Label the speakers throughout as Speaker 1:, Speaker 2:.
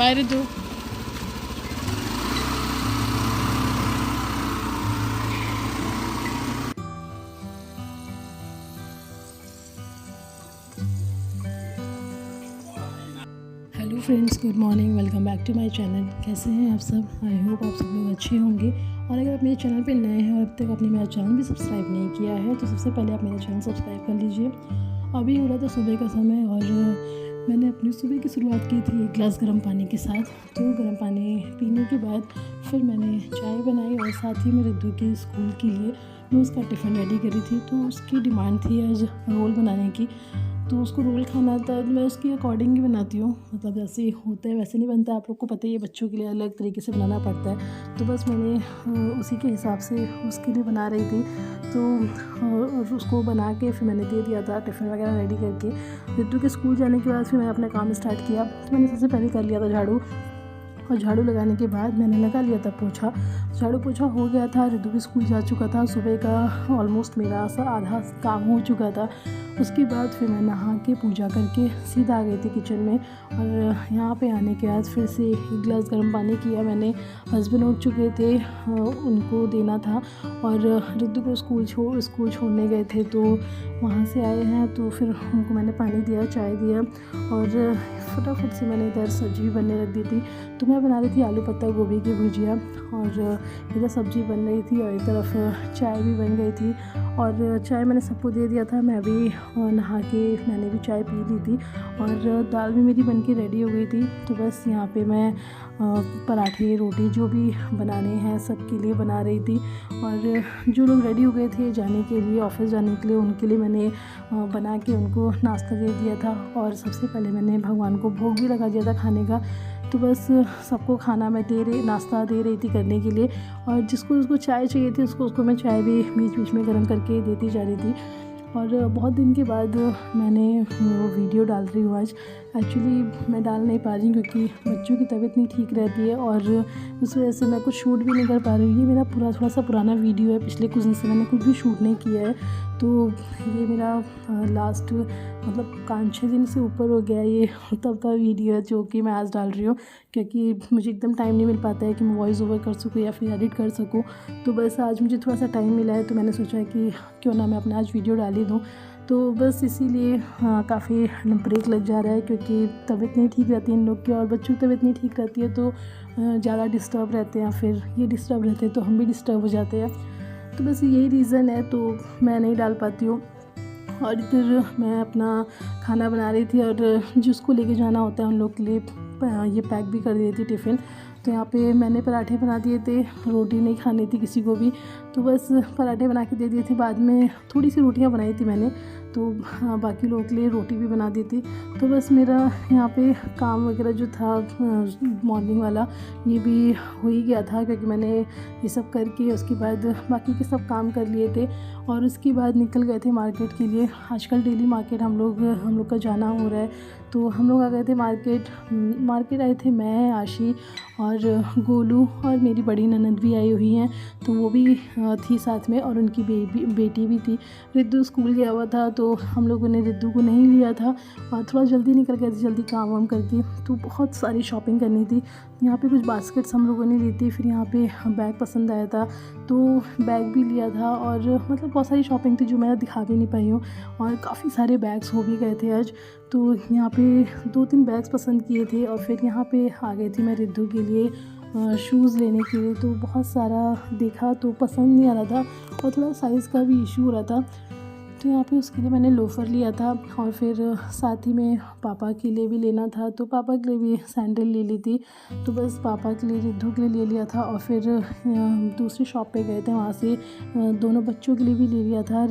Speaker 1: Bye Ritu. Hello friends, good morning, welcome back to my channel. कैसे हैं आप सब? आई होप आप सब लोग अच्छे होंगे। और अगर आप मेरे चैनल पे नए हैं और अब तक आपने मेरा चैनल भी सब्सक्राइब नहीं किया है तो सबसे पहले आप मेरा चैनल सब्सक्राइब कर लीजिए। अभी हो रहा था सुबह का समय और मैंने अपनी सुबह की शुरुआत की थी एक गिलास गर्म पानी के साथ। तो गर्म पानी पीने के बाद फिर मैंने चाय बनाई और साथ ही में रिद्धू के स्कूल के लिए मैं उसका टिफ़िन रेडी करी थी। तो उसकी डिमांड थी आज रोल बनाने की, तो उसको रोल खाना था। मैं उसके अकॉर्डिंग ही बनाती हूँ, मतलब जैसे होता है वैसे नहीं बनता। आप लोग को पता ही है, बच्चों के लिए अलग तरीके से बनाना पड़ता है। तो बस मैंने उसी के हिसाब से उसके लिए बना रही थी। तो और उसको बना के फिर मैंने दे दिया था टिफ़िन वगैरह रेडी करके। रिद्धू के स्कूल जाने के बाद फिर मैंने अपना काम स्टार्ट किया। तो मैंने सबसे पहले कर लिया था झाड़ू, और झाड़ू लगाने के बाद मैंने लगा लिया था पोछा। झाड़ू पोछा हो गया था, रिद्धू भी स्कूल जा चुका था। सुबह का ऑलमोस्ट मेरा आधा काम हो चुका था। उसके बाद फिर मैं नहा के पूजा करके सीधा आ गई थी किचन में। और यहाँ पे आने के बाद फिर से एक गिलास गर्म पानी किया मैंने। हस्बैंड उठ चुके थे, उनको देना था। और रिद्धू को स्कूल छोड़ने गए थे, तो वहाँ से आए हैं तो फिर उनको मैंने पानी दिया, चाय दिया। और फटाफट से मैंने इधर सब्ज़ी भी बनने रख दी थी। तो मैं बना रही थी आलू पत्ता गोभी की भुजिया, और इधर सब्ज़ी बन रही थी और एक तरफ चाय भी बन गई थी। और चाय मैंने सबको दे दिया था। मैं भी नहा के मैंने भी चाय पी ली थी, और दाल भी मेरी बनके रेडी हो गई थी। तो बस यहाँ पे मैं पराठे रोटी जो भी बनाने हैं सबके लिए बना रही थी। और जो लोग रेडी हो गए थे जाने के लिए, ऑफिस जाने के लिए, उनके लिए मैंने बना के उनको नाश्ता दे दिया था। और सबसे पहले मैंने भगवान को भोग भी लगा दिया था खाने का। तो बस सबको खाना मैं नाश्ता दे रही थी करने के लिए। और जिसको चाय चाहिए थी उसको मैं चाय भी बीच बीच में गर्म करके देती जा रही थी। और बहुत दिन के बाद मैंने वो वीडियो डाल रही हूँ आज। एक्चुअली मैं डाल नहीं पा रही हूँ क्योंकि बच्चों की तबीयत नहीं ठीक रहती है, और उस वजह से मैं कुछ शूट भी नहीं कर पा रही हूँ। ये मेरा थोड़ा सा पुराना वीडियो है, पिछले कुछ दिन से मैंने कुछ भी शूट नहीं किया है। तो ये मेरा लास्ट मतलब 5-6 दिन से ऊपर हो गया ये तब का वीडियो है जो कि मैं आज डाल रही हूँ, क्योंकि मुझे एकदम टाइम नहीं मिल पाता है कि मैं वॉइस ओवर कर सकूँ या फिर एडिट कर सकूँ। तो बस आज मुझे थोड़ा सा टाइम मिला है, तो मैंने सोचा कि क्यों ना मैं अपना आज वीडियो डाल ही दूँ। तो बस इसीलिए काफ़ी ब्रेक लग जा रहा है, क्योंकि तबीयत नहीं ठीक रहती इन लोग की, और बच्चों की तबीयत नहीं ठीक रहती है तो ज़्यादा डिस्टर्ब रहते हैं, फिर ये डिस्टर्ब रहते हैं तो हम भी डिस्टर्ब हो जाते हैं। तो बस यही रीज़न है, तो मैं नहीं डाल पाती हूँ। और इधर मैं अपना खाना बना रही थी, और जिसको लेके जाना होता है उन लोग के लिए ये पैक भी कर दी थी टिफ़िन। तो यहाँ पे मैंने पराठे बना दिए थे, रोटी नहीं खानी थी किसी को भी, तो बस पराठे बना के दे दिए थे। बाद में थोड़ी सी रोटियाँ बनाई थी मैंने, तो बाकी लोगों के लिए रोटी भी बना दी थी। तो बस मेरा यहाँ पे काम वगैरह जो था मॉर्निंग वाला ये भी हो ही गया था, क्योंकि मैंने ये सब करके उसके बाद बाकी के सब काम कर लिए थे। और उसके बाद निकल गए थे मार्केट के लिए। आजकल डेली मार्केट हम लोग का जाना हो रहा है, तो हम लोग आ गए थे मार्केट आए थे मैं, आशी और गोलू, और मेरी बड़ी ननद भी आई हुई हैं, तो वो भी थी साथ में, और उनकी बेटी भी थी। रिद्धू स्कूल गया हुआ था तो हम लोगों ने रिद्धू को नहीं लिया था, और थोड़ा जल्दी निकल गए थे, जल्दी काम वाम करके। तो बहुत सारी शॉपिंग करनी थी। यहाँ पे कुछ बास्केट्स हम लोगों ने ली थी, फिर यहाँ पे बैग पसंद आया था तो बैग भी लिया था। और मतलब बहुत सारी शॉपिंग थी जो मैं दिखा भी नहीं पाई हूँ, और काफ़ी सारे बैग्स हो भी गए थे आज। तो यहाँ पे 2-3 बैग्स पसंद किए थे, और फिर यहाँ पे आ गई थी मैं रिद्धू के लिए शूज़ लेने के लिए। तो बहुत सारा देखा तो पसंद नहीं आ रहा था, और थोड़ा साइज़ का भी इशू हो रहा था। तो यहाँ पे उसके लिए मैंने लोफ़र लिया था, और फिर साथ ही में पापा के लिए भी लेना था, तो पापा के लिए भी सैंडल ले ली थी। तो बस पापा के लिए, रिद्धू के लिए ले लिया था। और फिर दूसरी शॉप पे गए थे, वहाँ से दोनों बच्चों के लिए भी ले लिया था,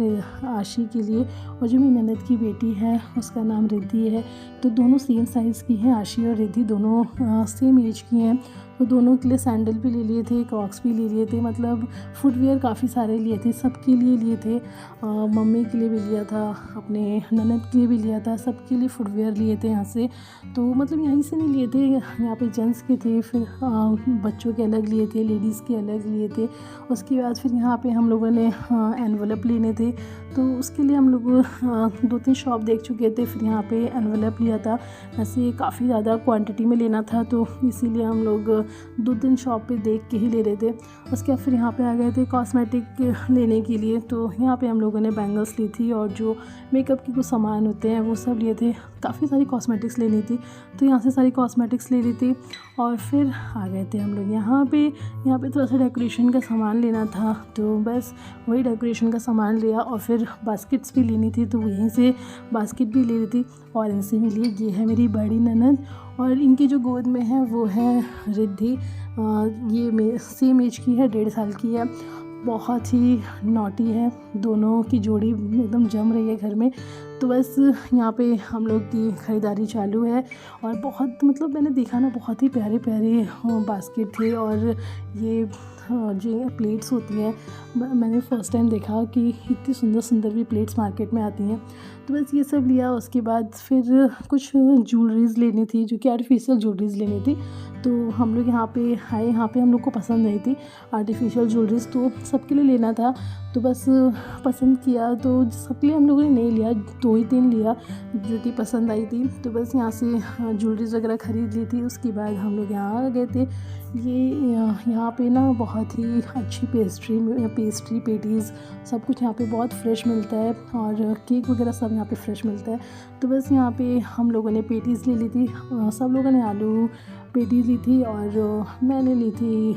Speaker 1: आशी के लिए, और जो मेरी ननद की बेटी है उसका नाम रिद्धि है। तो दोनों सेम साइज़ की हैं, आशी और रिद्धि दोनों सेम एज की हैं। तो दोनों के लिए सैंडल भी ले लिए थे, क्रॉक्स भी ले लिए थे, मतलब फुटवियर काफ़ी सारे लिए थे, सबके लिए लिए थे। मम्मी के लिए भी लिया था, अपने ननद के लिए भी लिया था, सबके लिए फुटवियर लिए थे यहाँ से। तो मतलब यहीं से नहीं लिए थे, यहाँ पे जेंट्स के थे, फिर बच्चों के अलग लिए थे, लेडीज़ के अलग लिए थे। उसके बाद फिर यहाँ पे हम लोगों ने एनवलप लेने थे, तो उसके लिए हम लोग 2-3 शॉप देख चुके थे। फिर यहाँ पे एनवेलप लिया था, ऐसे काफ़ी ज़्यादा क्वांटिटी में लेना था तो इसीलिए हम लोग 2-3 शॉप पे देख के ही ले रहे थे। उसके बाद फिर यहाँ पे आ गए थे कॉस्मेटिक लेने के लिए। तो यहाँ पे हम लोगों ने बैंगल्स ली थी और जो मेकअप के कुछ सामान होते हैं वो सब लिए थे। काफ़ी सारी कॉस्मेटिक्स लेनी थी तो यहाँ से सारी कॉस्मेटिक्स ले ली थी और फिर आ गए थे हम लोग यहाँ पे थोड़ा सा डेकोरेशन का सामान लेना था तो बस वही डेकोरेशन का सामान लिया और फिर बास्केट्स भी लेनी थी तो यहीं से बास्केट भी ले ली थी। और इनसे मिली, ये है मेरी बड़ी ननद और इनकी जो गोद में है वो है रिद्धि। ये सेम एज की है, 1.5 साल की है। बहुत ही नॉटी है, दोनों की जोड़ी एकदम जम रही है घर में। तो बस यहाँ पे हम लोग की ख़रीदारी चालू है और बहुत मतलब मैंने देखा ना, बहुत ही प्यारे प्यारे बास्केट थे और ये जो प्लेट्स होती हैं मैंने फ़र्स्ट टाइम देखा कि इतनी सुंदर सुंदर भी प्लेट्स मार्केट में आती हैं। तो बस ये सब लिया। उसके बाद फिर कुछ ज्वेलरीज़ लेनी थी जो कि आर्टिफिशियल ज्वेलरीज़ लेनी थी। तो हम लोग यहाँ पे आए, यहाँ पे हम लोग को पसंद नहीं थी आर्टिफिशियल ज्वेलरीज़, तो सबके लिए लेना था। तो बस पसंद किया तो सबके लिए हम लोगों ने नहीं लिया, 2 ही 3 लिया जो कि पसंद आई थी। तो बस यहाँ से ज्वेलरीज़ वगैरह ख़रीद ली थी। उसके बाद हम लोग यहाँ आ गए थे। ये यहाँ पे ना बहुत ही अच्छी पेस्ट्री पेटीज़ सब कुछ यहाँ पे बहुत फ्रेश मिलता है और केक वगैरह सब यहाँ पे फ्रेश मिलता है। तो बस यहाँ पे हम लोगों ने पेटीज़ ले ली थी। सब लोगों ने आलू पेटी ली थी और मैंने ली थी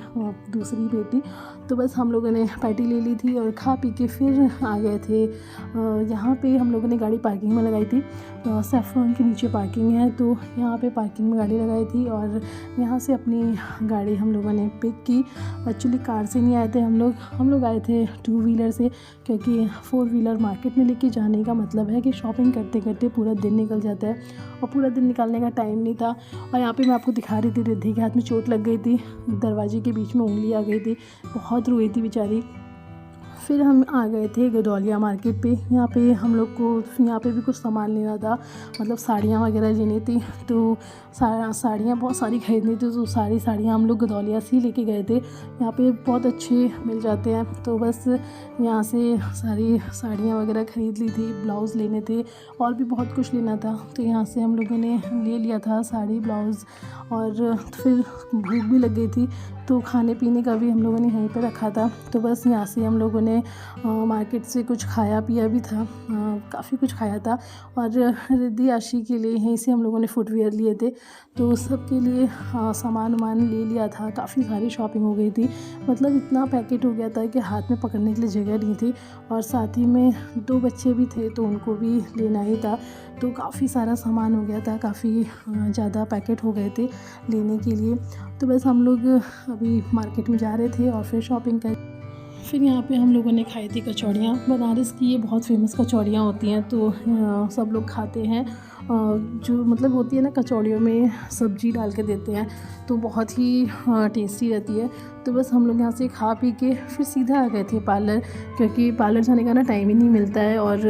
Speaker 1: दूसरी पेटी। तो बस हम लोगों ने पैटी ले ली थी और खा पी के फिर आ गए थे। यहाँ पे हम लोगों ने गाड़ी पार्किंग में लगाई थी। सैफ्रॉन के नीचे पार्किंग है तो यहाँ पे पार्किंग में गाड़ी लगाई थी और यहाँ से अपनी गाड़ी हम लोगों ने पिक की। एक्चुअली कार से नहीं आए थे हम लोग आए थे 2 व्हीलर से, क्योंकि 4 व्हीलर मार्केट में लेके जाने का मतलब है कि शॉपिंग करते करते पूरा दिन निकल जाता है और पूरा दिन निकालने का टाइम नहीं था। और यहाँ पे मैं आपको दिखा रही थी रिद्धि के हाथ में चोट लग गई थी, दरवाजे के बीच में उंगली आ गई थी, बहुत रोई थी बेचारी। फिर हम आ गए थे गदौलिया मार्केट पे। यहाँ पे हम लोग को यहाँ पे भी कुछ सामान लेना था, मतलब साड़ियाँ वगैरह लेनी थी। तो साड़ियाँ बहुत सारी खरीदनी थी तो सारी साड़ियाँ हम लोग गदौलिया से ही लेके गए थे। यहाँ पे बहुत अच्छे मिल जाते हैं तो बस यहाँ से सारी साड़ियाँ वगैरह ख़रीद ली थी। ब्लाउज़ लेने थे और भी बहुत कुछ लेना था तो यहाँ से हम लोगों ने ले लिया था साड़ी ब्लाउज़। और फिर भूख भी लग गई थी तो खाने पीने का भी हम लोगों ने यहीं पे रखा था। तो बस यहाँ से हम लोगों ने मार्केट से कुछ खाया पिया भी था, काफ़ी कुछ खाया था। और रिद्धि आशी के लिए यहीं से हम लोगों ने फुटवियर लिए थे तो सबके लिए सामान वामान ले लिया था। काफ़ी सारी शॉपिंग हो गई थी, मतलब इतना पैकेट हो गया था कि हाथ में पकड़ने के लिए जगह नहीं थी। और साथ ही में 2 बच्चे भी थे तो उनको भी लेना ही था तो काफ़ी सारा सामान हो गया था, काफ़ी ज़्यादा पैकेट हो गए थे लेने के लिए। तो बस हम लोग अभी मार्केट में जा रहे थे और फिर शॉपिंग कर। फिर यहाँ पे हम लोगों ने खाई थी कचौड़ियाँ। बनारस की ये बहुत फेमस कचौड़ियाँ होती हैं तो सब लोग खाते हैं। जो मतलब होती है ना, कचौड़ियों में सब्ज़ी डाल के देते हैं तो बहुत ही टेस्टी रहती है। तो बस हम लोग यहाँ से खा पी के फिर सीधा आ गए थे पार्लर, क्योंकि पार्लर जाने का ना टाइम ही नहीं मिलता है। और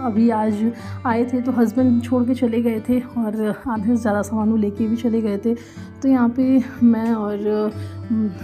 Speaker 1: अभी आज आए थे तो हस्बैंड छोड़ के चले गए थे और आधे से ज़्यादा सामान वो लेके भी चले गए थे। तो यहाँ पे मैं और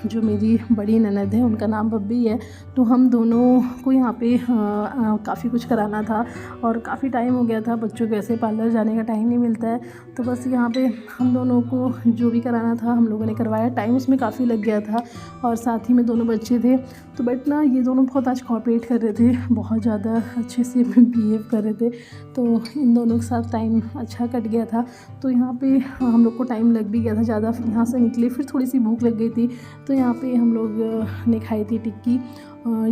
Speaker 1: जो मेरी बड़ी ननद है, उनका नाम बब्बी है, तो हम दोनों को यहाँ पे काफ़ी कुछ कराना था और काफ़ी टाइम हो गया था। बच्चों को ऐसे पार्लर जाने का टाइम नहीं मिलता है तो बस यहाँ पे हम दोनों को जो भी कराना था हम लोगों ने करवाया। टाइम उसमें काफ़ी लग गया था और साथ ही में दोनों बच्चे थे तो बट ना ये दोनों बहुत आज कोऑपरेट कर रहे थे, बहुत ज़्यादा अच्छे से बिहेव कर रहे थे तो इन दोनों के साथ टाइम अच्छा कट गया था। तो यहाँ पे हम लोग को टाइम लग भी गया था ज़्यादा। यहाँ से निकले फिर थोड़ी सी भूख लग गई थी तो यहाँ पे हम लोग ने खाई थी टिक्की,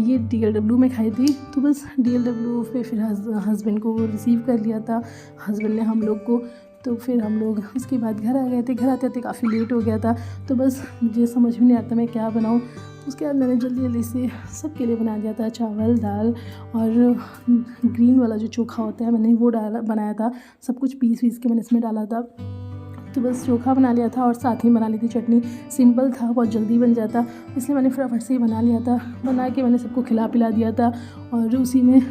Speaker 1: ये DLW में खाई थी। तो बस DLW पे फिर हस्बैंड को रिसीव कर लिया था हस्बैंड ने हम लोग को। तो फिर हम लोग उसके बाद घर आ गए थे। घर आते आते काफ़ी लेट हो गया था तो बस मुझे समझ में नहीं आता मैं क्या बनाऊँ। उसके बाद मैंने जल्दी जल्दी से सबके लिए बना दिया था चावल दाल और ग्रीन वाला जो चोखा होता है मैंने वो बनाया था। सब कुछ पीस के मैंने इसमें डाला था तो बस चोखा बना लिया था और साथ ही बना ली थी चटनी। सिंपल था, बहुत जल्दी बन जाता, इसलिए मैंने फटाफट से ही बना लिया था। बना के मैंने सबको खिला पिला दिया था और उसी में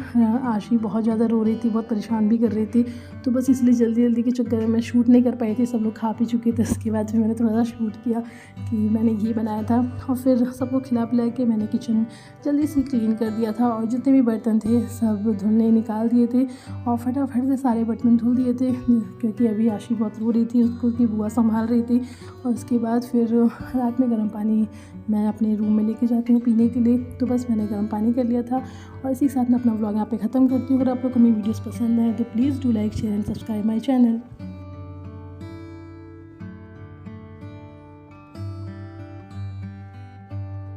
Speaker 1: आशी बहुत ज़्यादा रो रही थी, बहुत परेशान भी कर रही थी। तो बस इसलिए जल्दी जल्दी के चक्कर में मैं शूट नहीं कर पाई थी। सब लोग खा पी चुके थे, उसके बाद फिर मैंने थोड़ा सा शूट किया कि मैंने ये बनाया था। और फिर सबको खिला पिला के मैंने किचन जल्दी से क्लीन कर दिया था और जितने भी बर्तन थे सब धुलने निकाल दिए थे और फटाफट से सारे बर्तन धुल दिए थे, क्योंकि अभी आशी बहुत रो रही थी, उसको उसकी बुआ संभाल रही थी। और उसके बाद फिर रात में गर्म पानी मैं अपने रूम में लेके जाती हूँ पीने के लिए, तो बस मैंने गर्म पानी कर लिया था। और इसी के साथ मैं अपना व्लॉग यहाँ पे ख़त्म करती हूँ। अगर आप लोग को मेरी वीडियोस पसंद है तो please do like share and subscribe my channel.